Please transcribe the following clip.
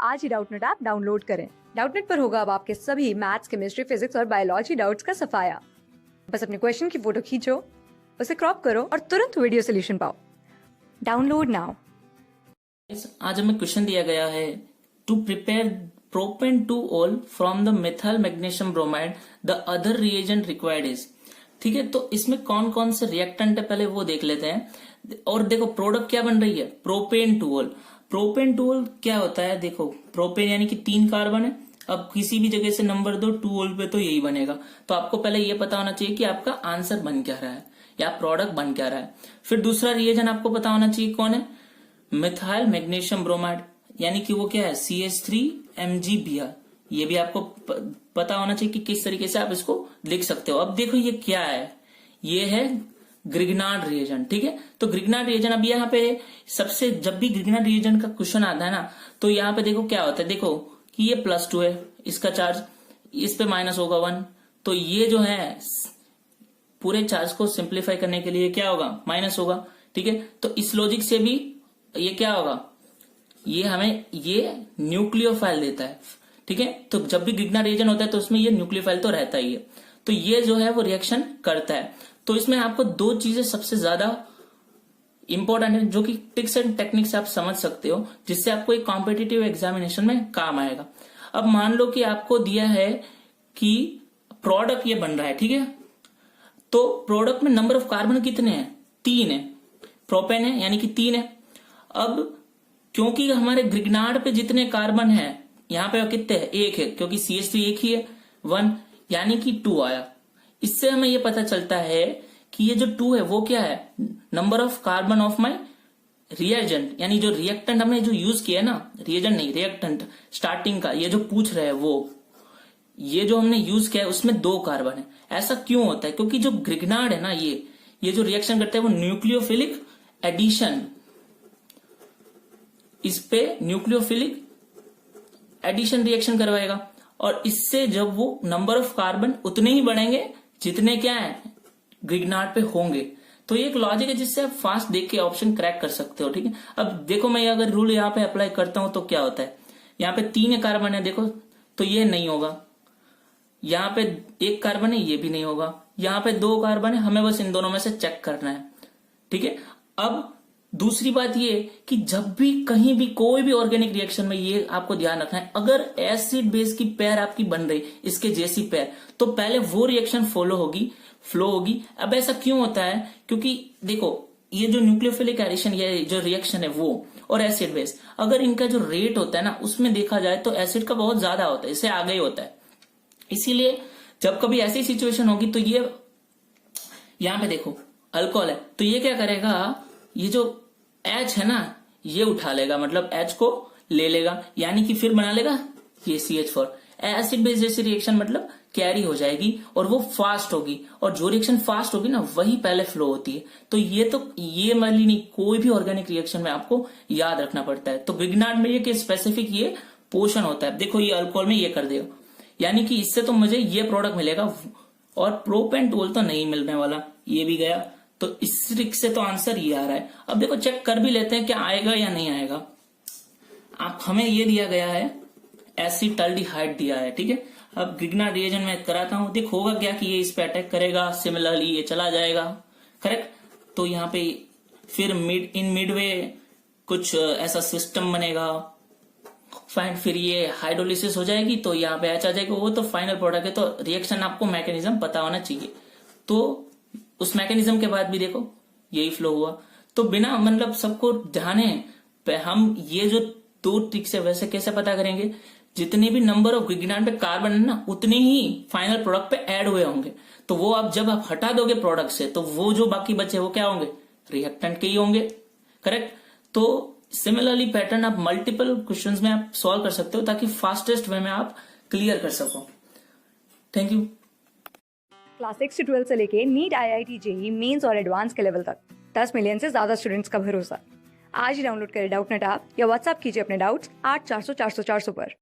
आज ही Doubtnut app download करें। Doubtnut पर होगा अब आपके सभी मैथ्स, केमिस्ट्री, फिजिक्स और बायोलॉजी डाउट्स का सफाया। बस अपने क्वेश्चन की फोटो खींचो, उसे क्रॉप करो और तुरंत वीडियो सोल्यूशन पाओ। Download now. आज हमें क्वेश्चन दिया गया है to prepare propane 2-ol from the methyl magnesium bromide the other reagent required is. ठीक है, तो इसमें कौन कौन से रिएक्टेंट है पहले वो देख लेते हैं। और देखो प्रोडक्ट क्या बन रही है, प्रोपेन 2-ol। प्रोपेन 2-ol क्या होता है, देखो प्रोपेन यानी कि 3 कार्बन है। अब किसी भी जगह से नंबर दो 2-ol पे तो यही बनेगा। तो आपको पहले ये पता होना चाहिए कि आपका आंसर बन क्या रहा है या प्रोडक्ट बन क्या रहा है। फिर दूसरा रिएजेंट आपको पता होना चाहिए कौन है, मिथाइल मैग्नीशियम ब्रोमाइड, यानी कि वो क्या है CH3MgBr। ये भी आपको पता होना चाहिए कि किस तरीके से आप इसको लिख सकते हो। अब देखो ये क्या है, ये है ग्रिग्नार्ड रिएजेंट। ठीक है, तो ग्रिग्नार्ड रिएजेंट अब यहाँ पे सबसे, जब भी ग्रिग्नार्ड रिएजेंट का क्वेश्चन आता है ना, तो यहाँ पे देखो क्या होता है, देखो कि ये +2 है इसका चार्ज, इस पे माइनस होगा 1, तो ये जो है पूरे चार्ज को सिंप्लीफाई करने के लिए क्या होगा, माइनस होगा। ठीक है, तो इस लॉजिक से भी ये क्या होगा, ये हमें ये न्यूक्लियोफाइल देता है। ठीक है, तो जब भी ग्रिग्नार्ड रिएजेंट होता है तो उसमें ये न्यूक्लियोफाइल तो रहता ही है, तो ये जो है वो रिएक्शन करता है। तो इसमें आपको 2 चीजें सबसे ज्यादा इंपॉर्टेंट है, जो कि ट्रिक्स एंड टेक्निक्स आप समझ सकते हो, जिससे आपको एक कॉम्पिटिटिव एग्जामिनेशन में काम आएगा। अब मान लो कि आपको दिया है कि प्रोडक्ट ये बन रहा है, ठीक है, तो प्रोडक्ट में नंबर ऑफ कार्बन कितने हैं, 3 है, प्रोपेन है यानी कि 3 है। अब क्योंकि हमारे ग्रिग्नार्ड पे जितने कार्बन है यहाँ पे कितने हैं, 1 है, क्योंकि CH3 एक ही है 1, यानी कि 2 आया। इससे हमें ये पता चलता है कि ये जो 2 है वो क्या है, number of carbon of my reagent, यानी जो रिएक्टेंट हमने जो यूज किया है ना, रिएजेंट नहीं रिएक्टेंट स्टार्टिंग का, ये जो पूछ रहे हैं वो, ये जो हमने यूज किया है उसमें 2 कार्बन है। ऐसा क्यों होता है, क्योंकि जो ग्रिग्नार्ड है ना, ये जो रिएक्शन करते हैं वो न्यूक्लियोफिलिक एडिशन, इस पे न्यूक्लियोफिलिक एडिशन रिएक्शन करवाएगा, और इससे जब वो नंबर ऑफ कार्बन उतने ही बढ़ेंगे जितने क्या है ग्रिग्नार्ड पे होंगे। तो ये एक लॉजिक है जिससे आप फास्ट देख के ऑप्शन क्रैक कर सकते हो। ठीक है, अब देखो मैं अगर रूल यहाँ पे अप्लाई करता हूं तो क्या होता है, यहाँ पे 3 कार्बन है देखो, तो ये नहीं होगा। यहाँ पे 1 कार्बन है, ये भी नहीं होगा। यहाँ पे 2 कार्बन है, हमें बस इन दोनों में से चेक करना है। ठीक है, अब दूसरी बात ये कि जब भी कहीं भी कोई भी ऑर्गेनिक रिएक्शन में ये आपको ध्यान रखना है, अगर एसिड बेस की पेयर आपकी बन रही, इसके जैसी पेयर, तो पहले वो रिएक्शन फ्लो होगी। अब ऐसा क्यों होता है, क्योंकि देखो ये जो न्यूक्लियोफिलिक एडिशन, ये जो रिएक्शन है वो और एसिड बेस, अगर इनका जो रेट होता है ना, उसमें देखा जाए तो एसिड का बहुत ज्यादा होता है, इससे आगे ही होता है। इसीलिए जब कभी ऐसी सिचुएशन होगी तो ये यहां पे देखो अल्कोहल है, तो ये क्या करेगा, ये जो H है ना, ये उठा लेगा, मतलब H को ले लेगा, यानी कि फिर बना लेगा ये CH4। एसिड बेस जैसी रिएक्शन मतलब कैरी हो जाएगी और वो फास्ट होगी, और जो रिएक्शन फास्ट होगी ना वही पहले फ्लो होती है। तो ये वाली नहीं, कोई भी ऑर्गेनिक रिएक्शन में आपको याद रखना पड़ता है। तो ग्रिग्नार्ड में ये स्पेसिफिक ये पोर्शन होता है, देखो ये अल्कोहल में ये कर देगा, यानी कि इससे तो मुझे ये प्रोडक्ट मिलेगा, और प्रोपेन 2-ol तो नहीं मिलने वाला, ये भी गया। तो इस ट्रिक से तो आंसर ये आ रहा है। अब देखो चेक कर भी लेते हैं क्या आएगा या नहीं आएगा। आप हमें ये दिया गया है एसिटाल्डिहाइड दिया है, ठीक है। अब ग्रिग्नार्ड रिएजेंट में कराता हूं, देख होगा क्या कि ये इस पे अटैक करेगा, सिमिलरली ये चला जाएगा, करेक्ट। तो यहाँ पे फिर मिडवे कुछ ऐसा सिस्टम बनेगा, फाइन, फिर ये हाइड्रोलिसिस हो जाएगी, तो यहाँ पे H आ जाएगा, वो तो फाइनल प्रोडक्ट है। तो रिएक्शन आपको मैकेनिज्म पता होना चाहिए। तो उस मैकेनिज्म के बाद भी देखो यही फ्लो हुआ। तो बिना मतलब सबको ध्याने पे हम ये जो 2 ट्रिक्स है वैसे कैसे पता करेंगे, जितने भी नंबर ऑफ ग्रिग्नार्ड पे कार्बन है ना, उतने ही फाइनल प्रोडक्ट पे ऐड हुए होंगे। तो वो आप जब आप हटा दोगे प्रोडक्ट से, तो वो जो बाकी बचे वो क्या होंगे, रिएक्टेंट के ही होंगे, करेक्ट। तो सिमिलरली पैटर्न आप मल्टीपल क्वेश्चंस में आप सॉल्व कर सकते हो, ताकि फास्टेस्ट वे में आप क्लियर कर सको। Thank you. क्लास 6 से 12 से लेके नीट, IIT, JEE मेंस और एडवांस के लेवल तक 10 मिलियन से ज्यादा स्टूडेंट्स का भरोसा। आज ही डाउनलोड करें डाउटनेट ऐप या व्हाट्सएप कीजिए अपने डाउट्स 8400 400 400 पर।